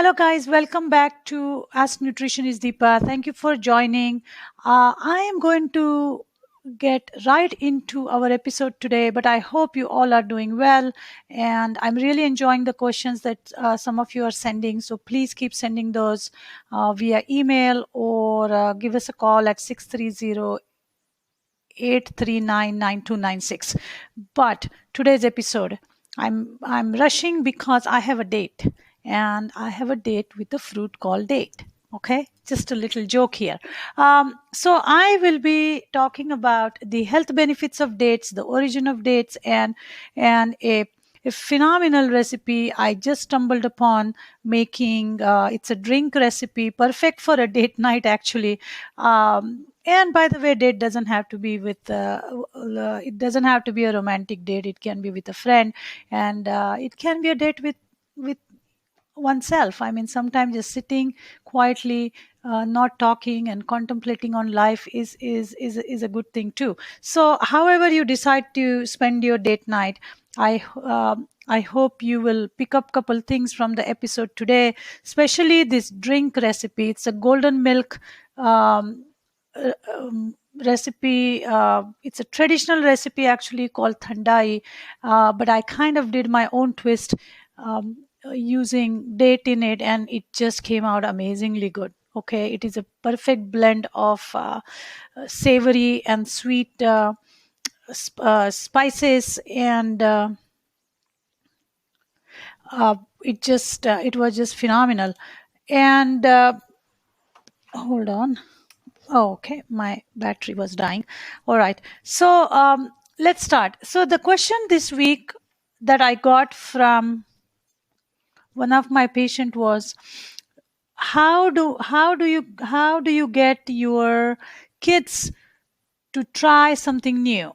Hello, guys. Welcome back to Ask Nutritionist Deepa. Thank you for joining. I am going to get right into our episode today, but I hope you all are doing well. And I'm really enjoying the questions that some of you are sending. So please keep sending those via email or give us a call at 630 839 9296. But today's episode, I'm rushing because I have a date, and I have a date with a fruit called date. Okay, just a little joke here. So I will be talking about the health benefits of dates, the origin of dates, and a phenomenal recipe I just stumbled upon making. It's a drink recipe, perfect for a date night, actually. And by the way, date doesn't have to be with it doesn't have to be a romantic date. It can be with a friend, and it can be a date with oneself. I mean, sometimes just sitting quietly, not talking and contemplating on life is a good thing too. So, however you decide to spend your date night, I hope you will pick up couple things from the episode today, especially this drink recipe. It's a golden milk. Recipe. It's a traditional recipe actually called thandai, but I kind of did my own twist using date in it, and it just came out amazingly good. Okay, it is a perfect blend of savory and sweet spices, and it was just phenomenal. And hold on. Oh, okay. My battery was dying. All right. So let's start. So the question this week that I got from one of my patient was, how do you get your kids to try something new,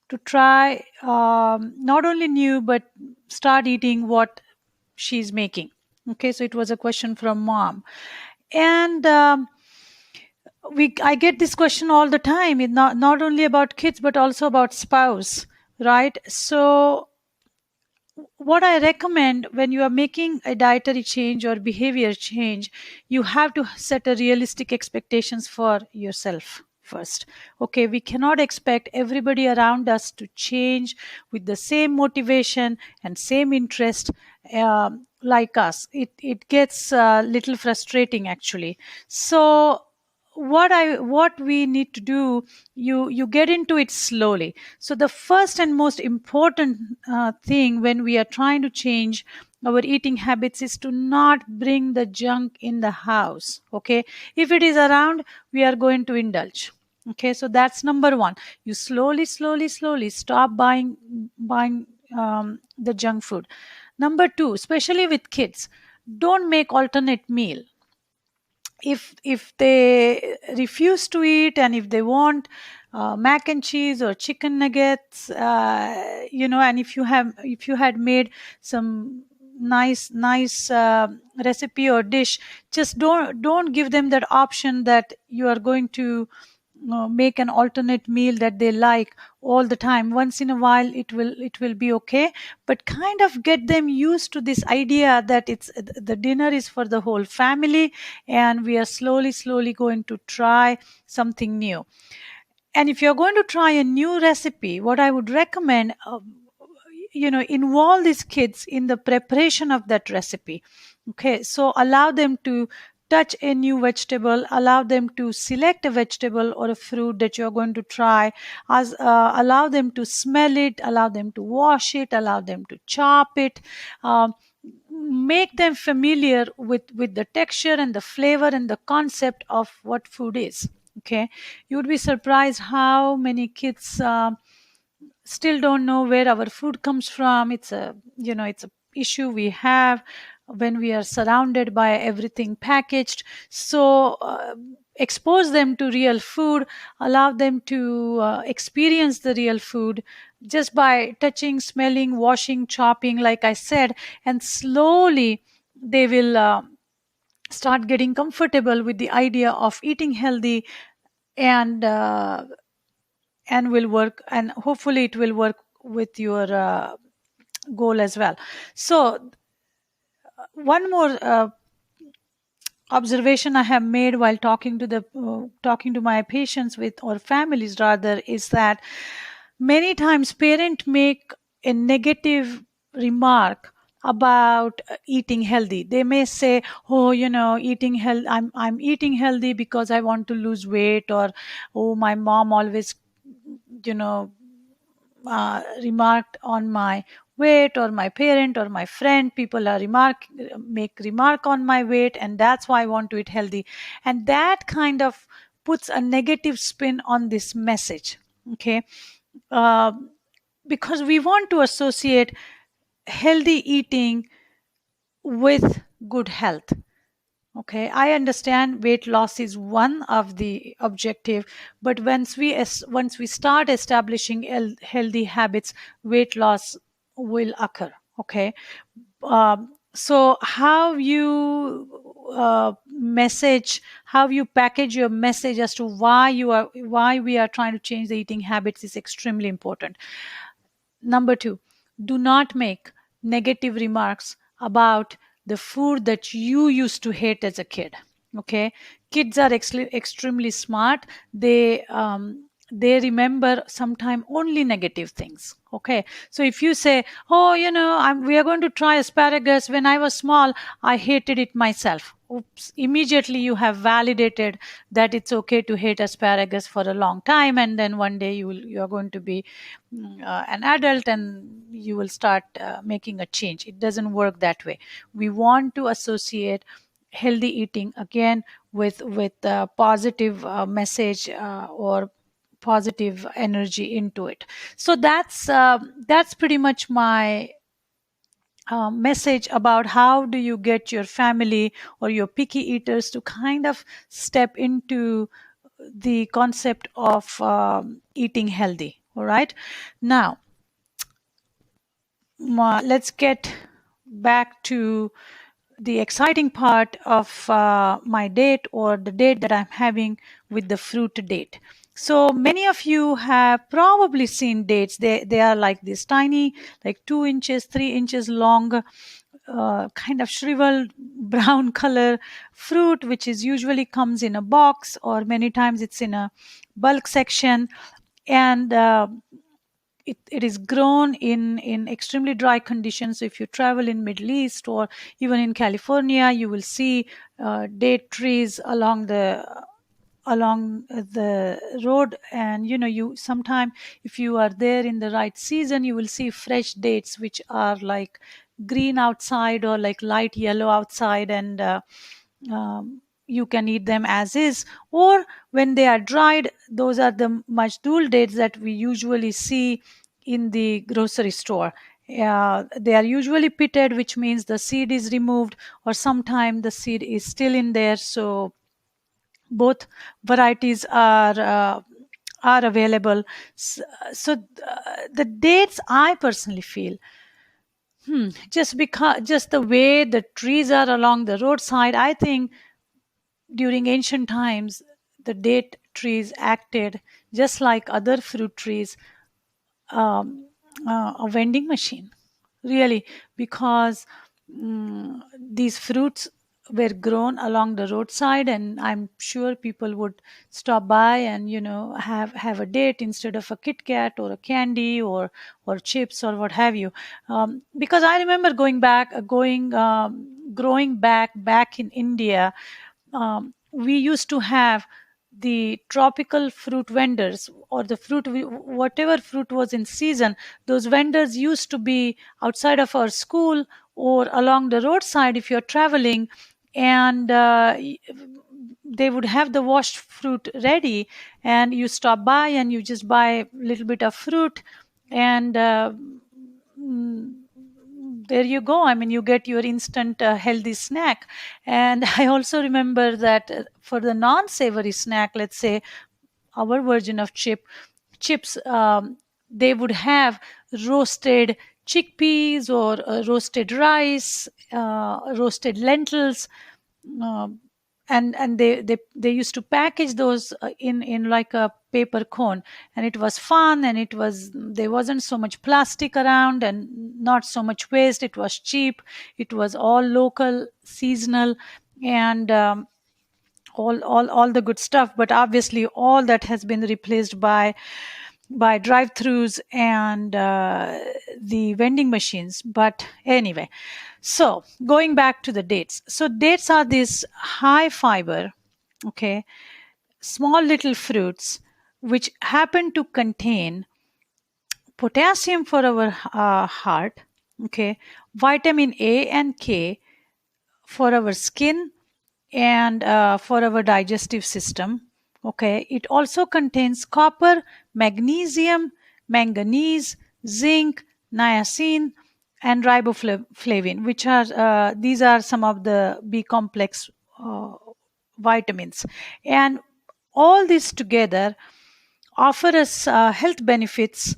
to try not only new but start eating what she's making. Okay, so it was a question from mom, and we I get this question all the time. It's not only about kids but also about spouse, right? So what I recommend when you are making a dietary change or behavior change, you have to set a realistic expectations for yourself first. Okay, we cannot expect everybody around us to change with the same motivation and same interest like us. It gets a little frustrating actually. So what we need to do, you get into it slowly. So the first and most important thing when we are trying to change our eating habits is to not bring the junk in the house. Okay, if it is around, we are going to indulge. Okay, so that's number one. You slowly stop buying the junk food. Number two, especially with kids, don't make alternate meal. If they refuse to eat, and if they want mac and cheese or chicken nuggets, and if you had made some nice recipe or dish, just don't give them that option that you are going to make an alternate meal that they like all the time. Once in a while it will be okay, but kind of get them used to this idea that it's the dinner is for the whole family, and we are slowly going to try something new. And if you're going to try a new recipe, what I would recommend, involve these kids in the preparation of that recipe. Okay, so allow them to touch a new vegetable, allow them to select a vegetable or a fruit that you're going to try, allow them to smell it, allow them to wash it, allow them to chop it. Make them familiar with the texture and the flavor and the concept of what food is. Okay, you would be surprised how many kids still don't know where our food comes from. It's a issue we have when we are surrounded by everything packaged. So expose them to real food, allow them to experience the real food just by touching, smelling, washing, chopping, like I said, and slowly they will start getting comfortable with the idea of eating healthy, and will work, and hopefully it will work with your goal as well. So one more observation I have made while talking to my patients with or families rather is that many times parents make a negative remark about eating healthy. They may say, "Oh, eating health. I'm eating healthy because I want to lose weight," or, "Oh, my mom always, you know, remarked on my weight, or my parent or my friend, people are make remark on my weight, and that's why I want to eat healthy." And that kind of puts a negative spin on this message. Okay. Um because we want to associate healthy eating with good health. Okay, I understand weight loss is one of the objective, but once we start establishing healthy habits, weight loss will occur. Okay, so how you package your message as to why we are trying to change the eating habits is extremely important. Number two, do not make negative remarks about the food that you used to hate as a kid. Okay, kids are extremely smart. They remember sometime only negative things. Okay, so if you say, "Oh, we are going to try asparagus. When I was small, I hated it myself." Oops! Immediately you have validated that it's okay to hate asparagus for a long time, and then one day you are going to be an adult and you will start making a change. It doesn't work that way. We want to associate healthy eating again with a positive message or positive energy into it. So that's pretty much my message about how do you get your family or your picky eaters to kind of step into the concept of eating healthy. All right, now let's get back to the exciting part of my date, or the date that I'm having with the fruit date. So many of you have probably seen dates. They are like this tiny, like 2 inches, 3 inches long, kind of shriveled brown color fruit, which is usually comes in a box, or many times it's in a bulk section. And it is grown in extremely dry conditions. So if you travel in Middle East or even in California, you will see date trees along the road. And you sometime, if you are there in the right season, you will see fresh dates which are like green outside or like light yellow outside. And you can eat them as is, or when they are dried, those are the majdool dates that we usually see in the grocery store. They are usually pitted, which means the seed is removed, or sometimes the seed is still in there. So both varieties are available. So the dates, I personally feel, just the way the trees are along the roadside, I think during ancient times the date trees acted just like other fruit trees, um, a vending machine, really, because these fruits were grown along the roadside, and I'm sure people would stop by and have a date instead of a Kit Kat or a candy or chips or what have you. Because I remember growing back in India. We used to have the tropical fruit vendors, or the whatever fruit was in season. Those vendors used to be outside of our school or along the roadside if you're traveling. And they would have the washed fruit ready, and you stop by and you just buy a little bit of fruit. And mm, there you go. I mean, you get your instant healthy snack. And I also remember that for the non-savory snack, let's say our version of chips, they would have roasted chickpeas, or roasted rice, roasted lentils. um, and they used to package those in like a paper cone. And it was fun, and there wasn't so much plastic around and not so much waste. It was cheap, it was all local, seasonal. and all the good stuff. But obviously all that has been replaced by drive-throughs and the vending machines. But anyway, so going back to the dates. So dates are these high fiber, okay, small little fruits which happen to contain potassium for our heart, okay, vitamin A and K for our skin and for our digestive system. Okay, it also contains copper, magnesium, manganese, zinc, niacin, and riboflavin, which are these are some of the B complex uh, vitamins, and all this together offer us health benefits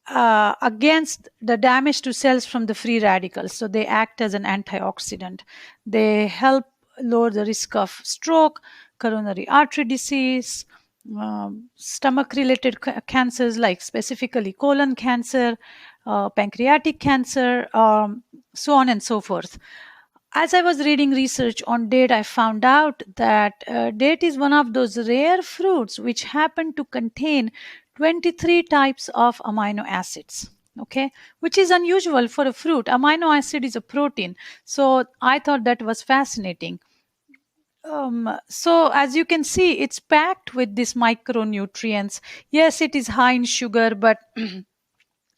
against the damage to cells from the free radicals. So they act as an antioxidant. They help lower the risk of stroke, coronary artery disease, stomach related cancers like specifically colon cancer, pancreatic cancer, so on and so forth. As I was reading research on date, I found out that date is one of those rare fruits which happen to contain 23 types of amino acids. Okay, which is unusual for a fruit. Amino acid is a protein. So I thought that was fascinating. So as you can see, it's packed with these micronutrients. Yes, it is high in sugar, but the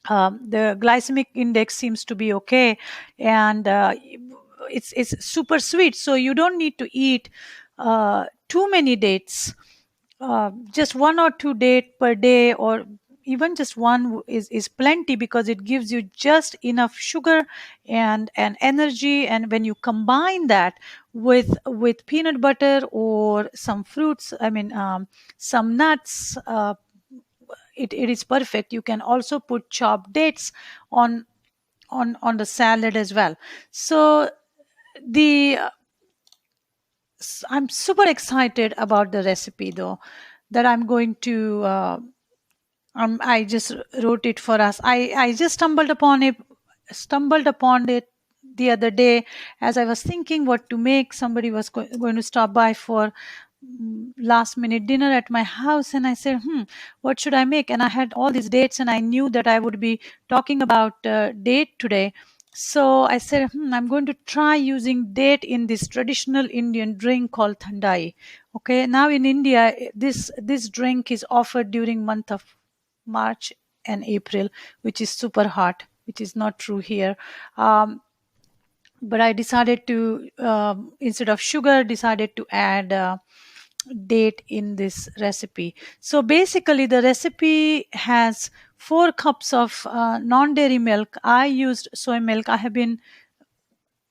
glycemic index seems to be okay, and it's super sweet. So you don't need to eat too many dates. Just one or two date per day, or even just one is plenty, because it gives you just enough sugar and energy. And when you combine that with peanut butter or some fruits, I mean some nuts, it is perfect. You can also put chopped dates on on the salad as well. So the I'm super excited about the recipe though, that I'm going to I just wrote it for us. I just stumbled upon it the other day as I was thinking what to make. Somebody was going to stop by for last minute dinner at my house, and I said, what should I make? And I had all these dates, and I knew that I would be talking about date today. So I said, I'm going to try using date in this traditional Indian drink called thandai. Okay, now in India, this drink is offered during month of March and April, which is super hot, which is not true here. But I decided to, instead of sugar, decided to add date in this recipe. So basically, the recipe has 4 cups of non-dairy milk. I used soy milk. I have been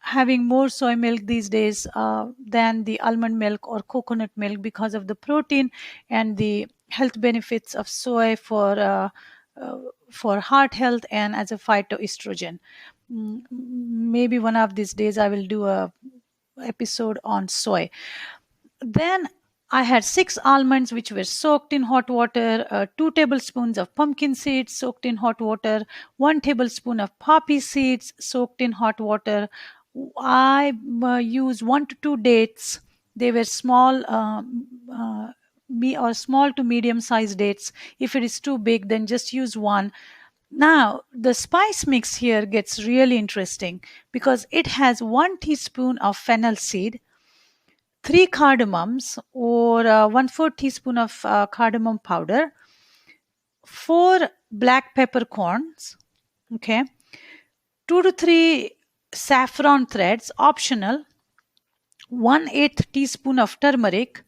having more soy milk these days than the almond milk or coconut milk because of the protein and the health benefits of soy uh, for heart health and as a phytoestrogen. Maybe one of these days I will do a episode on soy. Then I had 6 almonds which were soaked in hot water, 2 tablespoons of pumpkin seeds soaked in hot water, 1 tablespoon of poppy seeds soaked in hot water. I used 1 to 2 dates. They were small, or small to medium sized dates. If it is too big, then just use one. Now, the spice mix here gets really interesting because it has 1 teaspoon of fennel seed, 3 cardamoms or 1/4 teaspoon of cardamom powder, 4 black peppercorns, okay, 2 to 3 saffron threads, optional, 1/8 teaspoon of turmeric,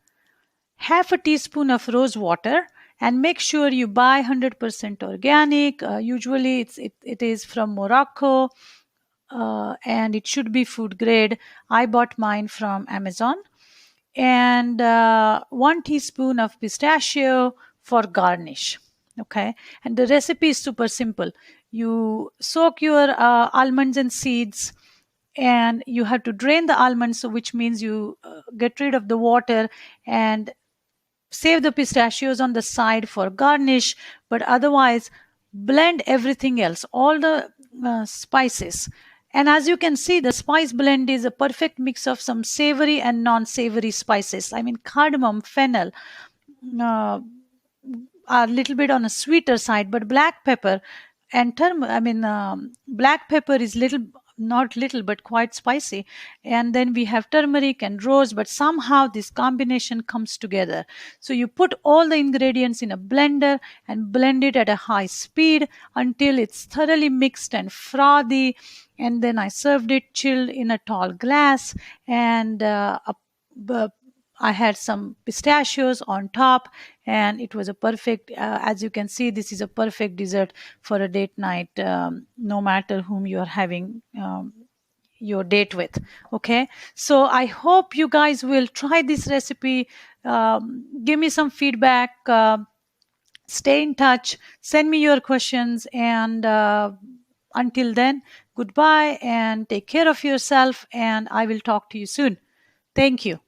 half a teaspoon of rose water, and make sure you buy 100% organic. Usually it is from Morocco, and it should be food grade. I bought mine from Amazon. And 1 teaspoon of pistachio for garnish. Okay, and the recipe is super simple. You soak your almonds and seeds, and you have to drain the almonds, so which means you get rid of the water and save the pistachios on the side for garnish. But otherwise, blend everything else, all the spices, And as you can see, the spice blend is a perfect mix of some savory and non-savory spices. I mean, cardamom, fennel, uh, are a little bit on a sweeter side, but black pepper and black pepper is little, not little, but quite spicy. And then we have turmeric and rose, but somehow this combination comes together. So you put all the ingredients in a blender and blend it at a high speed until it's thoroughly mixed and frothy. And then I served it chilled in a tall glass, and I had some pistachios on top, and it was a perfect, as you can see, this is a perfect dessert for a date night, no matter whom you are having your date with. Okay, so I hope you guys will try this recipe. Give me some feedback. Stay in touch. Send me your questions, and until then, goodbye and take care of yourself. And I will talk to you soon. Thank you.